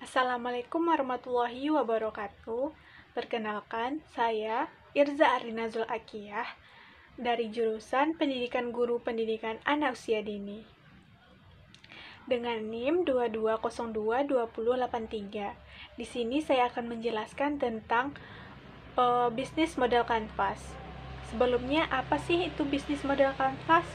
Assalamualaikum warahmatullahi wabarakatuh. Perkenalkan, saya Irza Arina Zulakiyah dari jurusan Pendidikan Guru Pendidikan Anak Usia Dini. Dengan NIM 22022083. Di sini saya akan menjelaskan tentang bisnis model kanvas. Sebelumnya, apa sih itu bisnis model kanvas?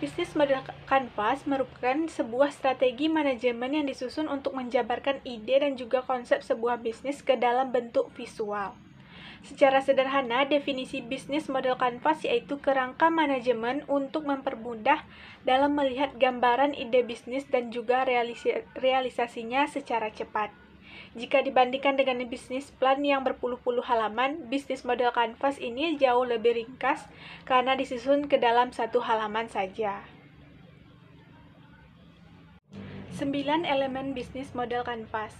Bisnis model kanvas merupakan sebuah strategi manajemen yang disusun untuk menjabarkan ide dan juga konsep sebuah bisnis ke dalam bentuk visual. Secara sederhana, definisi bisnis model kanvas yaitu kerangka manajemen untuk mempermudah dalam melihat gambaran ide bisnis dan juga realisasinya secara cepat. Jika dibandingkan dengan bisnis plan yang berpuluh-puluh halaman, bisnis model kanvas ini jauh lebih ringkas karena disusun ke dalam satu halaman saja. 9 elemen bisnis model kanvas.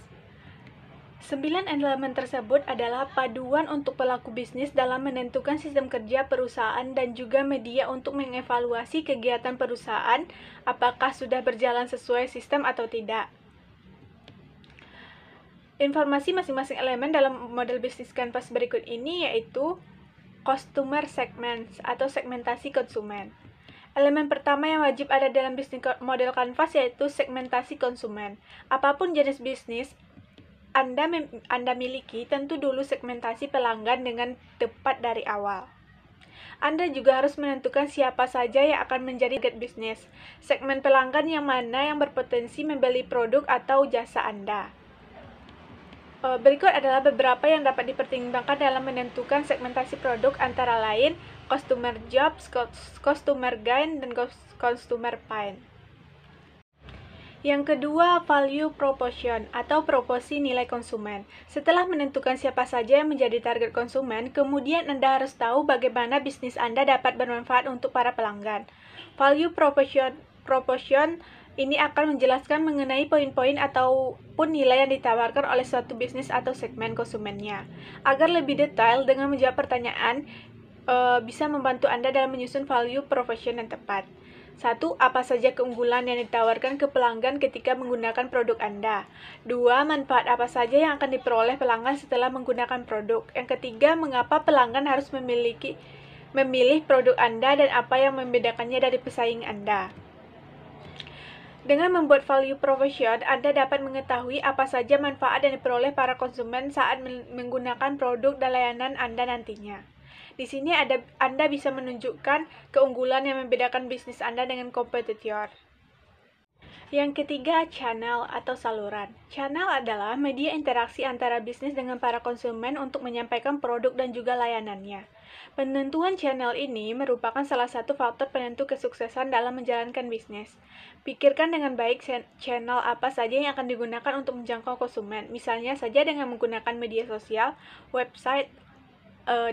9 elemen tersebut adalah paduan untuk pelaku bisnis dalam menentukan sistem kerja perusahaan dan juga media untuk mengevaluasi kegiatan perusahaan apakah sudah berjalan sesuai sistem atau tidak. Informasi masing-masing elemen dalam model bisnis kanvas berikut ini yaitu customer segments atau segmentasi konsumen. Elemen pertama yang wajib ada dalam bisnis model kanvas yaitu segmentasi konsumen. Apapun jenis bisnis Anda miliki, tentu dulu segmentasi pelanggan dengan tepat dari awal. Anda juga harus menentukan siapa saja yang akan menjadi target bisnis. Segmen pelanggan yang mana yang berpotensi membeli produk atau jasa Anda. Berikut adalah beberapa yang dapat dipertimbangkan dalam menentukan segmentasi produk, antara lain customer jobs, customer gain, dan customer pain. Yang kedua, value proposition atau proporsi nilai konsumen. Setelah menentukan siapa saja yang menjadi target konsumen, kemudian Anda harus tahu bagaimana bisnis Anda dapat bermanfaat untuk para pelanggan. Value proposition ini akan menjelaskan mengenai poin-poin ataupun nilai yang ditawarkan oleh suatu bisnis atau segmen konsumennya. Agar lebih detail, dengan menjawab pertanyaan bisa membantu Anda dalam menyusun value proposition yang tepat. 1. Apa saja keunggulan yang ditawarkan ke pelanggan ketika menggunakan produk Anda? 2. Manfaat apa saja yang akan diperoleh pelanggan setelah menggunakan produk? Yang ketiga, mengapa pelanggan harus memilih produk Anda dan apa yang membedakannya dari pesaing Anda? Dengan membuat value proposition, Anda dapat mengetahui apa saja manfaat yang diperoleh para konsumen saat menggunakan produk dan layanan Anda nantinya. Di sini Anda bisa menunjukkan keunggulan yang membedakan bisnis Anda dengan kompetitor. Yang ketiga, channel atau saluran. Channel adalah media interaksi antara bisnis dengan para konsumen untuk menyampaikan produk dan juga layanannya. Penentuan channel ini merupakan salah satu faktor penentu kesuksesan dalam menjalankan bisnis. Pikirkan dengan baik channel apa saja yang akan digunakan untuk menjangkau konsumen, misalnya saja dengan menggunakan media sosial, website,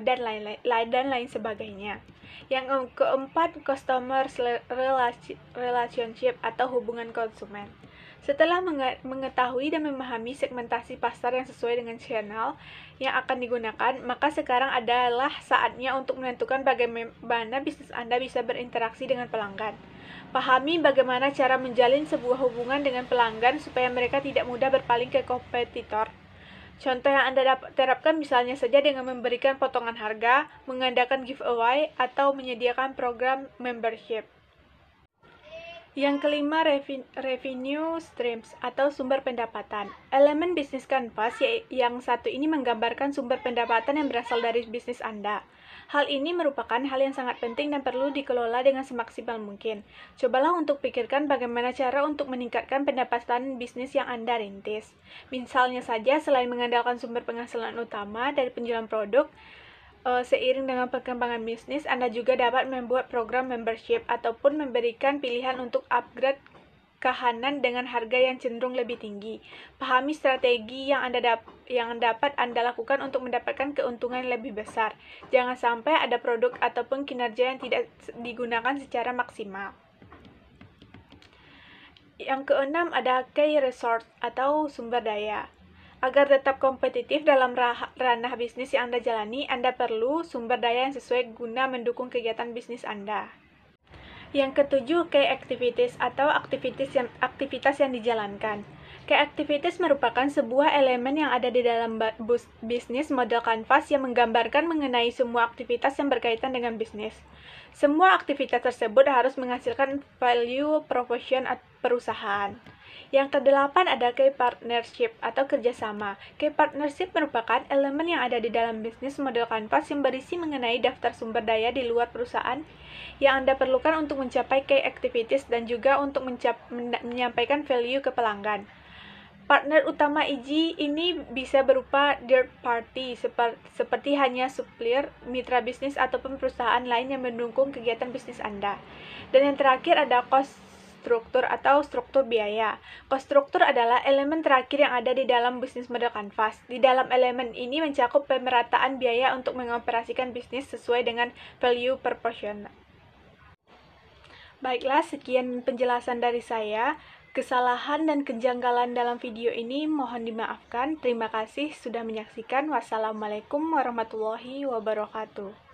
dan lain sebagainya. Yang keempat, customer relationship atau hubungan konsumen. Setelah mengetahui dan memahami segmentasi pasar yang sesuai dengan channel yang akan digunakan, maka sekarang adalah saatnya untuk menentukan bagaimana bisnis Anda bisa berinteraksi dengan pelanggan. Pahami bagaimana cara menjalin sebuah hubungan dengan pelanggan supaya mereka tidak mudah berpaling ke kompetitor. Contoh yang Anda dapat terapkan misalnya saja dengan memberikan potongan harga, mengadakan giveaway, atau menyediakan program membership. Yang kelima, revenue streams atau sumber pendapatan. Elemen bisnis kanvas yang satu ini menggambarkan sumber pendapatan yang berasal dari bisnis Anda. Hal ini merupakan hal yang sangat penting dan perlu dikelola dengan semaksimal mungkin. Cobalah untuk pikirkan bagaimana cara untuk meningkatkan pendapatan bisnis yang Anda rintis. Misalnya saja, selain mengandalkan sumber penghasilan utama dari penjualan produk, seiring dengan perkembangan bisnis, Anda juga dapat membuat program membership ataupun memberikan pilihan untuk upgrade kahanan dengan harga yang cenderung lebih tinggi. Pahami strategi yang dapat Anda lakukan untuk mendapatkan keuntungan lebih besar. Jangan sampai ada produk ataupun kinerja yang tidak digunakan secara maksimal. Yang keenam, ada key resource atau sumber daya. Agar tetap kompetitif dalam ranah bisnis yang Anda jalani, Anda perlu sumber daya yang sesuai guna mendukung kegiatan bisnis Anda. Yang ketujuh, key activities atau aktivitas yang dijalankan. Key activities merupakan sebuah elemen yang ada di dalam bisnis model kanvas yang menggambarkan mengenai semua aktivitas yang berkaitan dengan bisnis. Semua aktivitas tersebut harus menghasilkan value proposition perusahaan. Yang kedelapan ada key partnership atau kerjasama. Key partnership merupakan elemen yang ada di dalam bisnis model kanvas yang berisi mengenai daftar sumber daya di luar perusahaan yang Anda perlukan untuk mencapai key activities dan juga untuk menyampaikan value ke pelanggan. Partner utama IG ini bisa berupa third party, seperti hanya supplier, mitra bisnis, ataupun perusahaan lain yang mendukung kegiatan bisnis Anda. Dan yang terakhir ada cost struktur atau struktur biaya. Cost struktur adalah elemen terakhir yang ada di dalam bisnis model kanvas. Di dalam elemen ini mencakup pemerataan biaya untuk mengoperasikan bisnis sesuai dengan value proposition. Baiklah, sekian penjelasan dari saya. Kesalahan dan kejanggalan dalam video ini mohon dimaafkan. Terima kasih sudah menyaksikan. Wassalamualaikum warahmatullahi wabarakatuh.